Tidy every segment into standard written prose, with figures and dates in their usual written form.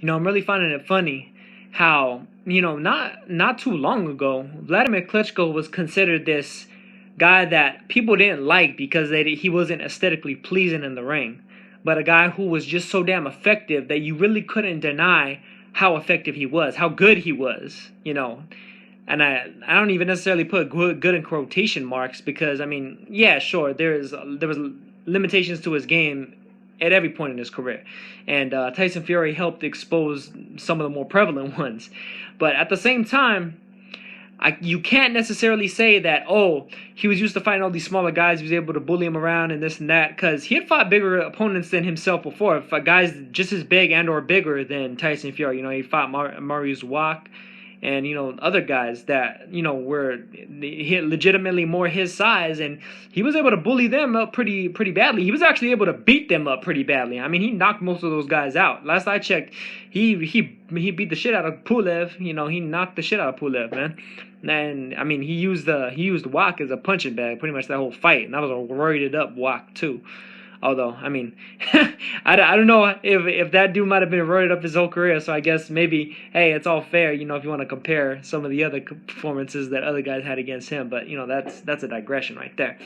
I'm really finding it funny how, not too long ago, Vladimir Klitschko was considered this guy that people didn't like because he wasn't aesthetically pleasing in the ring, but a guy who was just so damn effective that you really couldn't deny how effective he was, how good he was. And I don't even necessarily put good in quotation marks because, I mean, yeah, sure, there was limitations to his game at every point in his career, and Tyson Fury helped expose some of the more prevalent ones. But at the same time, you can't necessarily say that, oh, he was used to fighting all these smaller guys, he was able to bully him around and this and that, because he had fought bigger opponents than himself before, guys just as big and or bigger than Tyson Fury. He fought Mariusz Wach and other guys that were legitimately more his size, and he was able to bully them up pretty badly. He was actually able to beat them up pretty badly. I mean, he knocked most of those guys out. Last I checked, he beat the shit out of Pulev. He knocked the shit out of Pulev, man. And I mean, he used Wach as a punching bag pretty much that whole fight, and that was a roided up Wach too. Although, I mean, I don't know if that dude might have been roided up his whole career, so I guess maybe, hey, it's all fair, if you want to compare some of the other performances that other guys had against him, but, that's a digression right there.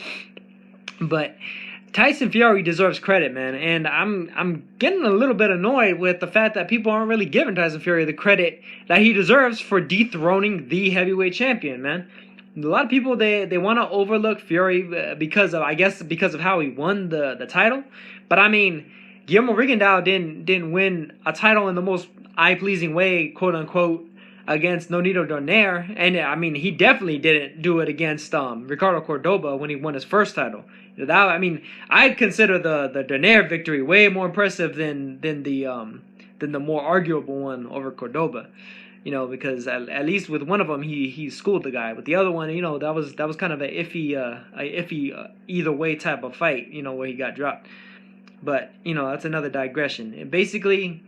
But Tyson Fury deserves credit, man, and I'm getting a little bit annoyed with the fact that people aren't really giving Tyson Fury the credit that he deserves for dethroning the heavyweight champion, man. A lot of people, they want to overlook Fury because of how he won the title, but I mean, Guillermo Rigondeaux didn't win a title in the most eye-pleasing way, quote unquote, against Nonito Donaire, and I mean, he definitely didn't do it against Ricardo Cordoba when he won his first title. I'd consider the Donaire victory way more impressive than the more arguable one over Cordoba. Because at least with one of them he schooled the guy. With the other one, that was kind of a iffy either way type of fight, where he got dropped. But that's another digression. And basically,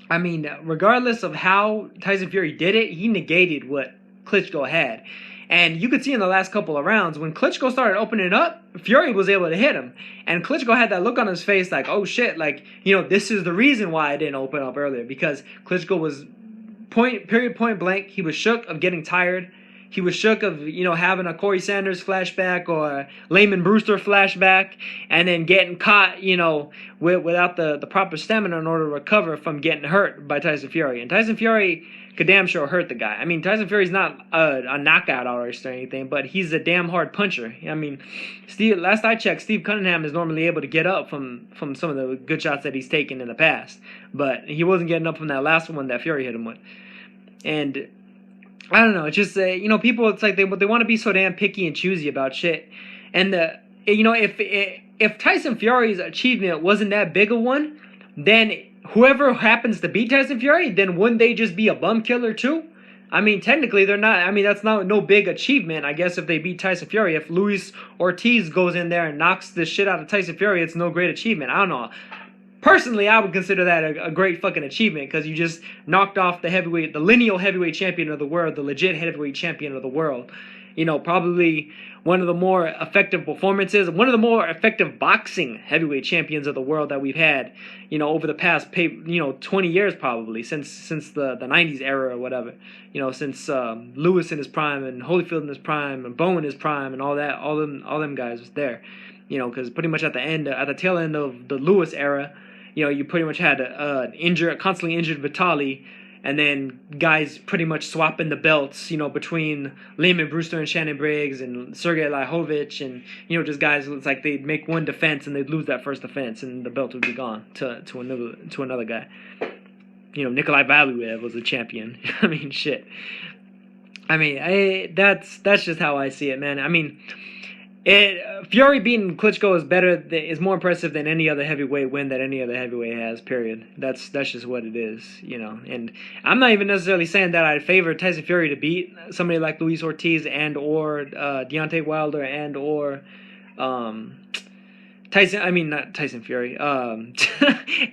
I mean, regardless of how Tyson Fury did it, he negated what Klitschko had. And you could see in the last couple of rounds, when Klitschko started opening up, Fury was able to hit him. And Klitschko had that look on his face like, oh shit, like, this is the reason why I didn't open up earlier. Because Klitschko was point blank, he was shook of getting tired. He was shook of, having a Corey Sanders flashback or a Layman Brewster flashback, and then getting caught, without the proper stamina in order to recover from getting hurt by Tyson Fury. And Tyson Fury could damn sure hurt the guy. I mean, Tyson Fury's not a knockout artist or anything, but he's a damn hard puncher. I mean, last I checked, Steve Cunningham is normally able to get up from some of the good shots that he's taken in the past, but he wasn't getting up from that last one that Fury hit him with. And I don't know, it's just people, it's like they want to be so damn picky and choosy about shit. And if Tyson Fury's achievement wasn't that big a one, then whoever happens to beat Tyson Fury, then wouldn't they just be a bum killer too? I mean, technically they're not. I mean, that's not no big achievement, I guess, if they beat Tyson Fury. If Luis Ortiz goes in there and knocks the shit out of Tyson Fury, it's no great achievement. I don't know. Personally, I would consider that a great fucking achievement, because you just knocked off the lineal heavyweight champion of the world, the legit heavyweight champion of the world. Probably one of the more effective performances, one of the more effective boxing heavyweight champions of the world that we've had, over the past 20 years probably, since the 90s era or whatever. Since Lewis in his prime and Holyfield in his prime and Bowen in his prime and all them guys was there. Because pretty much at the tail end of the Lewis era, you pretty much had a constantly injured Vitali, and then guys pretty much swapping the belts, between Layman Brewster and Shannon Briggs and Sergey Lahovich, and just guys. It's like they'd make one defense and they'd lose that first defense, and the belt would be gone to another guy. Nikolai Valuev was a champion. I mean, shit. I mean, that's just how I see it, man. I mean, Fury beating Klitschko is more impressive than any other heavyweight win that any other heavyweight has, period. That's just what it is, And I'm not even necessarily saying that I'd favor Tyson Fury to beat somebody like Luis Ortiz and or Deontay Wilder and or not Tyson Fury,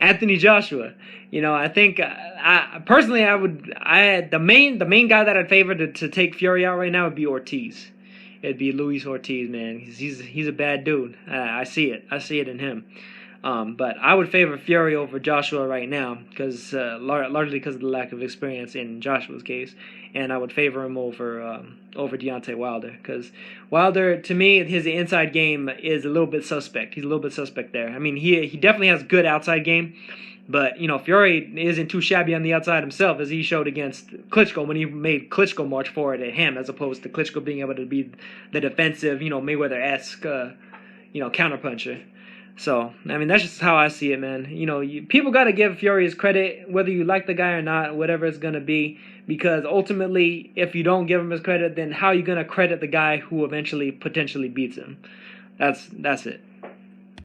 Anthony Joshua. I think the main guy that I'd favor to take Fury out right now would be Ortiz. It'd be Luis Ortiz, man. He's a bad dude. I see it. I see it in him. But I would favor Fury over Joshua right now, because largely because of the lack of experience in Joshua's case, and I would favor him over Deontay Wilder, because Wilder, to me, his inside game is a little bit suspect. He's a little bit suspect there. I mean, he definitely has good outside game, but Fury isn't too shabby on the outside himself, as he showed against Klitschko when he made Klitschko march forward at him, as opposed to Klitschko being able to be the defensive, Mayweather-esque, counterpuncher. So, I mean, that's just how I see it, man. People got to give Fury his credit, whether you like the guy or not, whatever it's going to be, because ultimately, if you don't give him his credit, then how are you going to credit the guy who eventually potentially beats him? That's it.